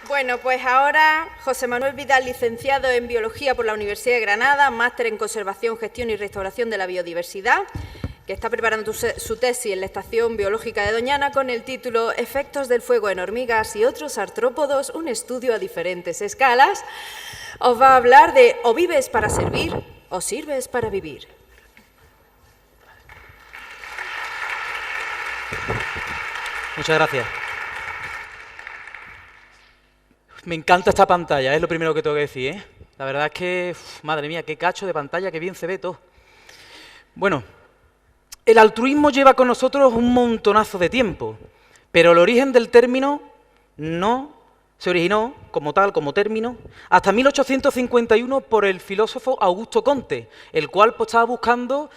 Bueno, pues ahora José Manuel Vidal, licenciado en Biología por la Universidad de Granada, máster en Conservación, Gestión y Restauración de la Biodiversidad, que está preparando su tesis en la Estación Biológica de Doñana con el título Efectos del fuego en hormigas y otros artrópodos, un estudio a diferentes escalas, os va a hablar de o vives para servir o sirves para vivir. Muchas gracias. Me encanta esta pantalla, es lo primero que tengo que decir, ¿eh? La verdad es que, madre mía, qué cacho de pantalla, qué bien se ve todo. Bueno, el altruismo lleva con nosotros un montonazo de tiempo, pero el origen del término no se originó como tal, como término, hasta 1851 por el filósofo Augusto Comte, el cual pues, estaba buscando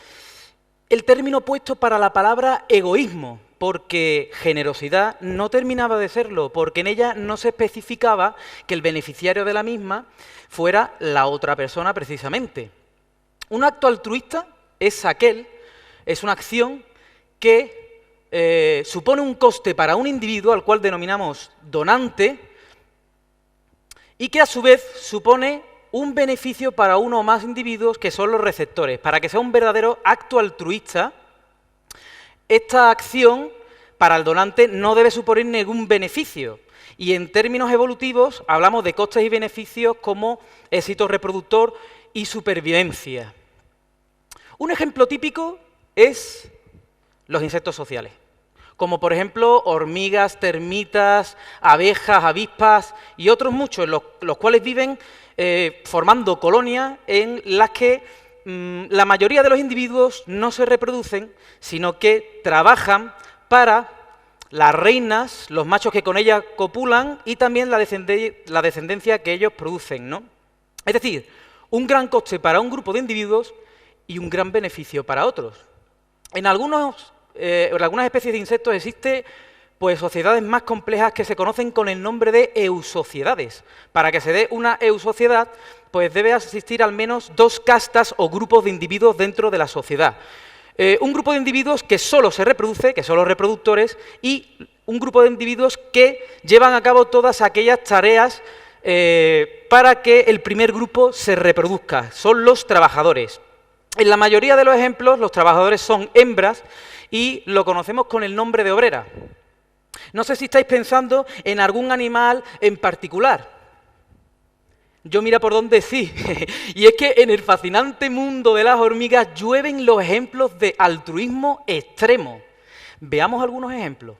el término opuesto para la palabra egoísmo, porque generosidad no terminaba de serlo, porque en ella no se especificaba que el beneficiario de la misma fuera la otra persona precisamente. Un acto altruista es una acción que supone un coste para un individuo al cual denominamos donante y que a su vez supone un beneficio para uno o más individuos que son los receptores. Para que sea un verdadero acto altruista, esta acción para el donante no debe suponer ningún beneficio. Y en términos evolutivos hablamos de costes y beneficios como éxito reproductor y supervivencia. Un ejemplo típico es los insectos sociales, como por ejemplo hormigas, termitas, abejas, avispas y otros muchos, los cuales viven formando colonias en las que la mayoría de los individuos no se reproducen, sino que trabajan para las reinas, los machos que con ellas copulan y también la descendencia que ellos producen, ¿no? Es decir, un gran coste para un grupo de individuos y un gran beneficio para otros. En algunas especies de insectos existen pues, sociedades más complejas que se conocen con el nombre de eusociedades. Para que se dé una eusociedad, pues debe existir al menos dos castas o grupos de individuos dentro de la sociedad. Un grupo de individuos que solo se reproduce, que son los reproductores, y un grupo de individuos que llevan a cabo todas aquellas tareas para que el primer grupo se reproduzca. Son los trabajadores. En la mayoría de los ejemplos, los trabajadores son hembras y lo conocemos con el nombre de obrera. No sé si estáis pensando en algún animal en particular. Yo mira por dónde sí. Y es que en el fascinante mundo de las hormigas llueven los ejemplos de altruismo extremo. Veamos algunos ejemplos.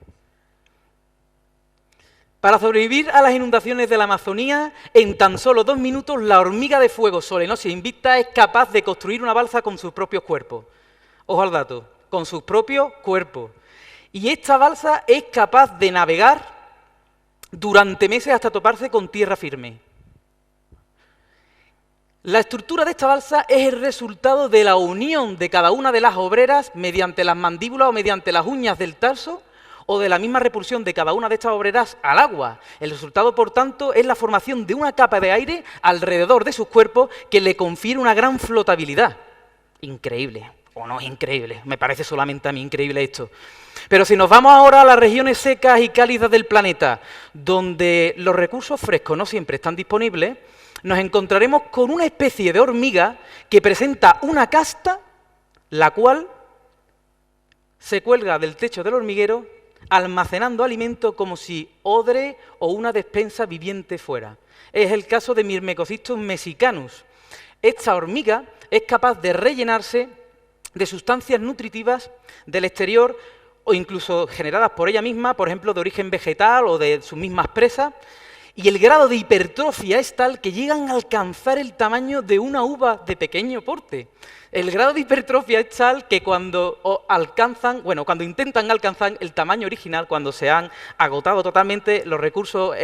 Para sobrevivir a las inundaciones de la Amazonía, en tan solo 2 minutos, la hormiga de fuego solenosis invicta es capaz de construir una balsa con sus propios cuerpos. Ojo al dato, con sus propios cuerpos. Y esta balsa es capaz de navegar durante meses hasta toparse con tierra firme. La estructura de esta balsa es el resultado de la unión de cada una de las obreras mediante las mandíbulas o mediante las uñas del tarso o de la misma repulsión de cada una de estas obreras al agua. El resultado, por tanto, es la formación de una capa de aire alrededor de sus cuerpos que le confiere una gran flotabilidad. Increíble, o no es increíble, me parece solamente a mí increíble esto. Pero si nos vamos ahora a las regiones secas y cálidas del planeta, donde los recursos frescos no siempre están disponibles, nos encontraremos con una especie de hormiga que presenta una casta, la cual se cuelga del techo del hormiguero, almacenando alimento como si odre o una despensa viviente fuera. Es el caso de Myrmecocystus mexicanus. Esta hormiga es capaz de rellenarse de sustancias nutritivas del exterior o incluso generadas por ella misma, por ejemplo, de origen vegetal o de sus mismas presas, y el grado de hipertrofia es tal que llegan a alcanzar el tamaño de una uva de pequeño porte. El grado de hipertrofia es tal que cuando intentan alcanzar el tamaño original, cuando se han agotado totalmente los recursos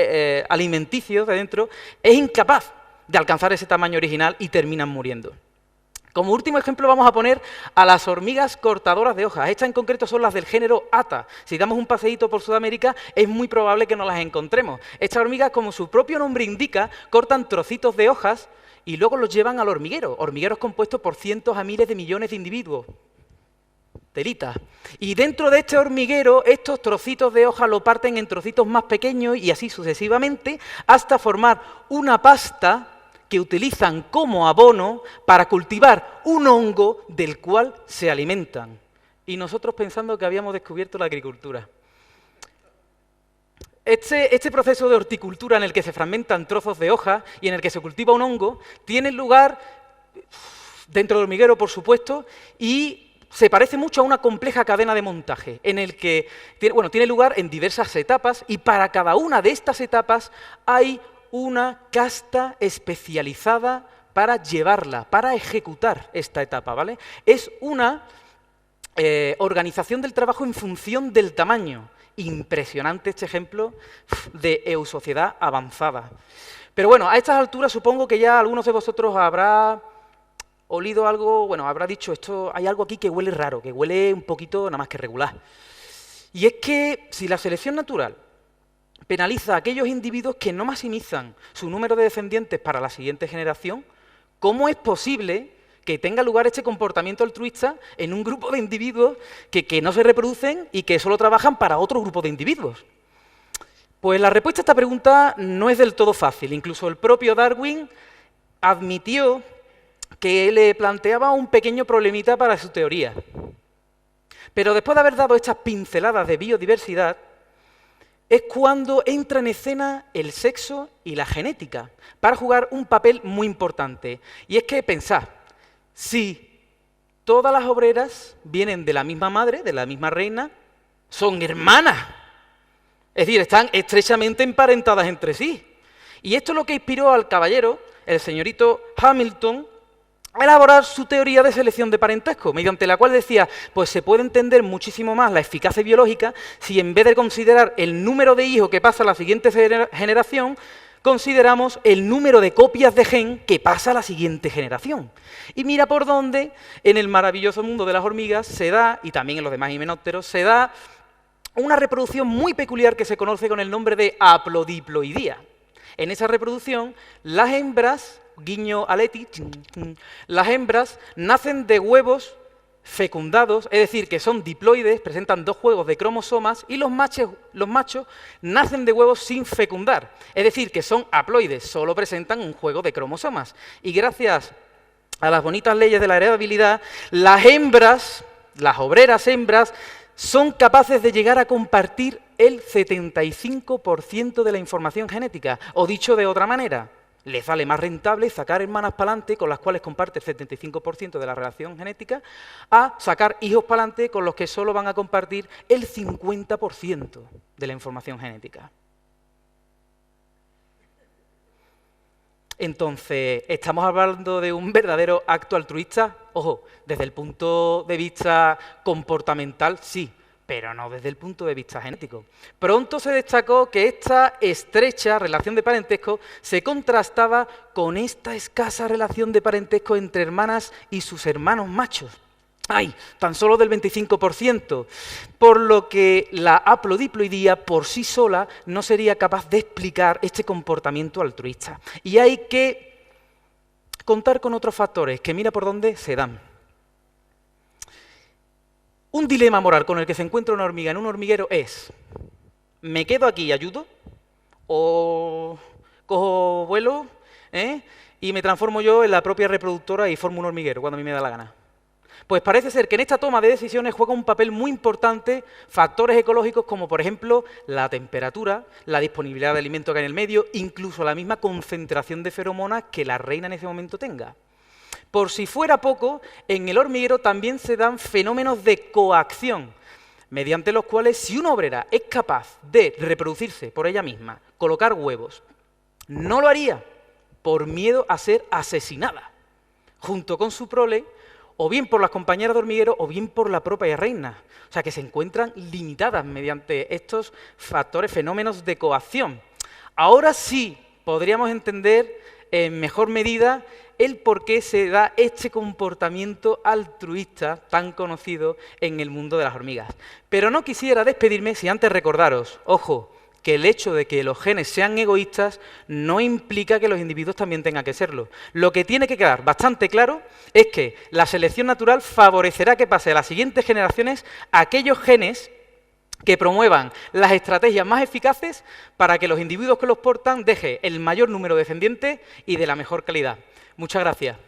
alimenticios de dentro, es incapaz de alcanzar ese tamaño original y terminan muriendo. Como último ejemplo vamos a poner a las hormigas cortadoras de hojas. Estas en concreto son las del género Ata. Si damos un paseíto por Sudamérica es muy probable que nos las encontremos. Estas hormigas, como su propio nombre indica, cortan trocitos de hojas y luego los llevan al hormiguero. Hormigueros compuestos por cientos a miles de millones de individuos. telita. Y dentro de este hormiguero, estos trocitos de hoja lo parten en trocitos más pequeños y así sucesivamente, hasta formar una pasta que utilizan como abono para cultivar un hongo del cual se alimentan. Y nosotros pensando que habíamos descubierto la agricultura. Este proceso de horticultura en el que se fragmentan trozos de hoja y en el que se cultiva un hongo tiene lugar dentro del hormiguero, por supuesto, y se parece mucho a una compleja cadena de montaje, en el que tiene lugar en diversas etapas y para cada una de estas etapas hay una casta especializada para llevarla, para ejecutar esta etapa, ¿vale? Es una organización del trabajo en función del tamaño. Impresionante este ejemplo de eusociedad avanzada. Pero bueno, a estas alturas supongo que ya algunos de vosotros habrá olido algo, bueno, habrá dicho, esto hay algo aquí que huele raro, que huele un poquito nada más que regular. Y es que si la selección natural penaliza a aquellos individuos que no maximizan su número de descendientes para la siguiente generación, ¿cómo es posible que tenga lugar este comportamiento altruista en un grupo de individuos que no se reproducen y que solo trabajan para otro grupo de individuos? Pues la respuesta a esta pregunta no es del todo fácil. Incluso el propio Darwin admitió que le planteaba un pequeño problemita para su teoría. Pero después de haber dado estas pinceladas de biodiversidad, es cuando entra en escena el sexo y la genética, para jugar un papel muy importante. Y es que pensad, si todas las obreras vienen de la misma madre, de la misma reina, son hermanas. Es decir, están estrechamente emparentadas entre sí. Y esto es lo que inspiró al caballero, el señorito Hamilton, a elaborar su teoría de selección de parentesco, mediante la cual decía, pues se puede entender muchísimo más la eficacia biológica si en vez de considerar el número de hijos que pasa a la siguiente generación, consideramos el número de copias de gen que pasa a la siguiente generación. Y mira por dónde en el maravilloso mundo de las hormigas se da, y también en los demás himenópteros, se da una reproducción muy peculiar que se conoce con el nombre de haplodiploidía. En esa reproducción, las hembras, guiño a Leti, las hembras nacen de huevos fecundados, es decir, que son diploides, presentan dos juegos de cromosomas, y los machos nacen de huevos sin fecundar, es decir, que son haploides, solo presentan un juego de cromosomas. Y gracias a las bonitas leyes de la heredabilidad, las hembras, las obreras hembras, son capaces de llegar a compartir el 75% de la información genética, o dicho de otra manera, les sale más rentable sacar hermanas para adelante con las cuales comparte el 75% de la relación genética a sacar hijos para adelante con los que solo van a compartir el 50% de la información genética. Entonces, ¿estamos hablando de un verdadero acto altruista? Ojo, desde el punto de vista comportamental, sí, pero no desde el punto de vista genético. Pronto se destacó que esta estrecha relación de parentesco se contrastaba con esta escasa relación de parentesco entre hermanas y sus hermanos machos. ¡Ay! Tan solo del 25%, por lo que la haplodiploidía por sí sola no sería capaz de explicar este comportamiento altruista. Y hay que contar con otros factores que mira por dónde se dan. Un dilema moral con el que se encuentra una hormiga en un hormiguero es: ¿me quedo aquí y ayudo? ¿O cojo vuelo y me transformo yo en la propia reproductora y formo un hormiguero cuando a mí me da la gana? Pues parece ser que en esta toma de decisiones juega un papel muy importante factores ecológicos como, por ejemplo, la temperatura, la disponibilidad de alimento que hay en el medio, incluso la misma concentración de feromonas que la reina en ese momento tenga. Por si fuera poco, en el hormiguero también se dan fenómenos de coacción, mediante los cuales si una obrera es capaz de reproducirse por ella misma, colocar huevos, no lo haría por miedo a ser asesinada, junto con su prole, o bien por las compañeras de hormiguero o bien por la propia reina. O sea, que se encuentran limitadas mediante estos factores, fenómenos de coacción. Ahora sí podríamos entender en mejor medida el por qué se da este comportamiento altruista tan conocido en el mundo de las hormigas. Pero no quisiera despedirme sin antes recordaros, ojo, que el hecho de que los genes sean egoístas no implica que los individuos también tengan que serlo. Lo que tiene que quedar bastante claro es que la selección natural favorecerá que pase a las siguientes generaciones aquellos genes que promuevan las estrategias más eficaces para que los individuos que los portan dejen el mayor número de descendientes y de la mejor calidad. Muchas gracias.